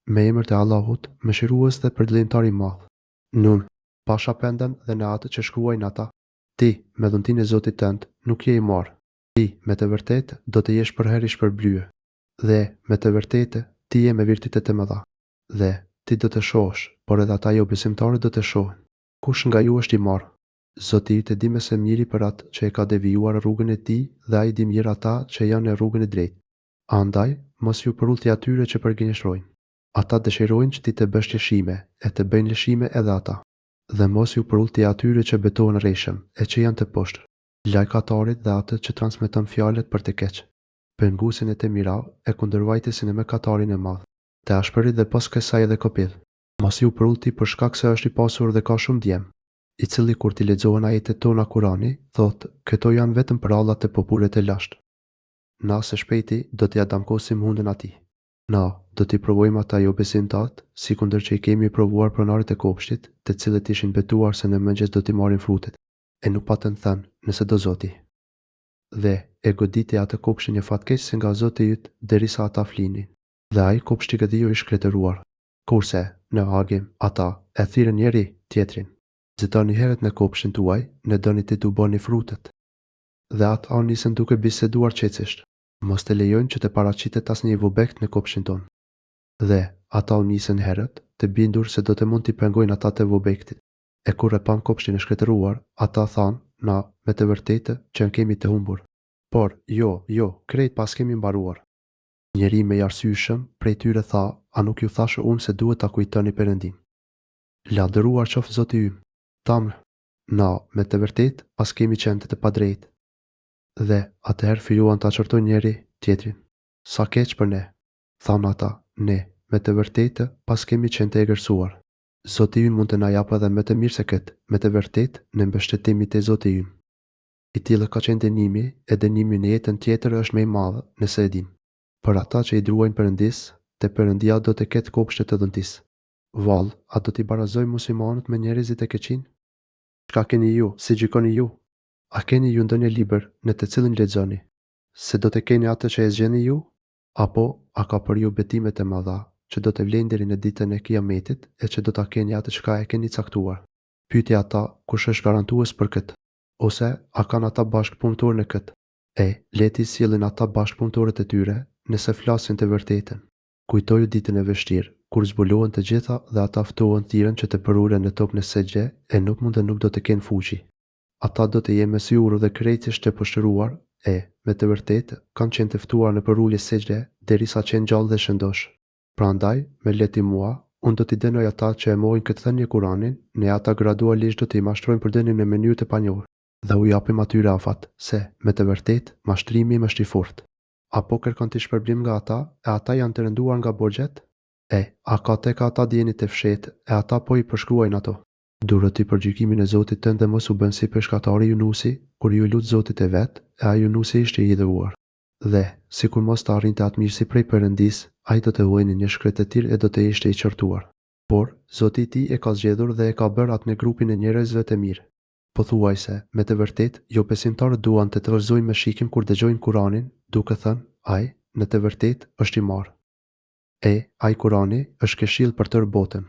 me emër të Allahut, mëshirues dhe përdlimtar i madh. Nun, pasha pendën dhe në atë që shkruajnë ata, ti, me dhuntin e Zotit tënd, nuk je i marrë. Ti, me të vërtetë, do të jesh përherë i shpërblyer. Dhe, me të vërtetë, ti je me virtytet e mëdha. Dhe, ti do të shohësh, por edhe ata jo besimtarët do të shohin. Kush nga ju është i marrë? Zoti yt e di më së miri për atë që e ka devijuar rrugën e tij dhe ai di mirë ata që janë në rrugën e drejtë. Andaj, mos ju përullti atyre që përgënjeshtrojnë. Ata dëshirojnë që ti të bësh lëshime, e të bëjnë lëshime edhe ata. Dhe mos ju përullti atyre që betohen rreshëm, e që janë të poshtër. Lajkatarit dhe atë që transmeton fjalët për të keq. Pengusin e të mira e kundërvajtesin e mëkatarin e madh. Të ashpërit dhe pas kësaj edhe kopidh. Mos ju përullti për shkak se është i pasur dhe ka shumë djem, i cili kur t'i lexohen ajetet tona Kurani, thotë, këto janë vetëm për allat e popullet e lashtë. Na së shpejti do t'i adamkosim hundën atij. Na do t'i provojmë ata jo besimtarët, sikundër që i kemi provuar pronarët e kopshtit, të cilët ishin betuar se në mëngjes do t'i marrin frutet, e nuk patën thënë, nëse do Zoti. Dhe e goditi atë kopshtin një fatkeq nga Zoti yt derisa ata flinin. Dhe ai kopshti gëdhiu i shkretëruar. Kurse në Hagim ata e thirrën njëri tjetrin. Nxitoni herët në kopshtin tuaj, ne doni të tu bëni frutet. Dhe ata nisën duke biseduar qetësisht. Mos të lejojnë që të paraqitet asnjë vubekt në kopshtin ton. Dhe ata nisën herët, të bindur se do të mund t'i pengojnë ata të vubektit. E kur e pan kopshtin e shkretëruar, ata thanë, na, me të vërtetë që në kemi të humbur. Por, jo, krejt pas kemi mbaruar. Njeri me arsyeshëm prej tyre tha, a nuk ju thashë unë se duhet ta kujtoni Perëndin. Lavdëruar qoftë Zoti ymë. Thamë, na, me të vërtetë pas kemi qenë të padrejtë. Dhe atëherë filluan ta çortojnë njëri tjetrin. Sa keq për ne, thanë ata, ne, me të vërtetë pas kemi qenë të egërsuar. Zoti ynë mund të na japë edhe më të mirë se këtë, me të vërtetë në mbështetimin te Zoti ynë. I tillë ka qenë dënimi, e dënimi në jetën tjetër është më i madh, nëse e dim. Për ata që i druajnë Perëndis, te Perëndia do të ketë kopshte të dhuntis. Vallë, a do t'i barazojë muslimanët me njerëzit e keqin? Çka keni ju, si gjykoni ju? A keni ju ndonjë libër në të cilin lexoni? Se do të keni atë që e zgjeni ju? Apo a ka për ju betimet e mëdha që do të vlen deri në ditën e Kiametit e që do ta keni atë çka e keni caktuar? Pyeti ata kush është garantues për këtë? Ose a kanë ata bashkëpunëtorë në këtë? Leti sjellin ata bashkëpunëtorët e tyre nëse flasin të vërtetën. Kujtoju ditën e vështirë, kur zbulohen të gjitha dhe ata ftohen thirrën që të përuren në tokë në sejdë e nuk do të kenë fuqi. Ata do të jenë mesjurë dhe krejtësisht të poshtëruar, me të vërtetë kanë qenë të ftuar në përulje sejdë derisa qenë gjallë dhe shëndosh. Prandaj, me leti mua, unë do t'i dënoj ata që e mohojnë këtë thënie Kuranin, ne ata gradualisht do t'i mashtrojmë për dënim në mënyrë të panjohur. Dhe u japim atyre afat, se, me të vërtetë, mashtrimi im është i fortë. Apo kërkon ti shpërblim nga ata, e ata janë të rënduar nga borxhet? A ka tek ata dijenit të fshehtë, e ata po i përshkruajnë ato. Durët i për gjykimin e Zotit tënd dhe mos u bën si peshkatari Yunusi, kur ju lut Zotit e vet, e ai Yunusi ishte i idhëruar. Dhe, sikur mos të arrinte atë mirësi prej Perëndis, ai do të huajnë një shkretëtir e do të ishte i qortuar. Por, Zoti i tij e ka zgjedhur dhe e ka bërë atë në grupin e njerëzve të mirë. Pothuajse, me të vërtetë, jo besimtarët duan të tërëzojnë me shikim kur dëgjojnë Kuranin, duke thënë, ai, në të vërtetë, është i marrë. Ai Kurani është këshill për tërë botën.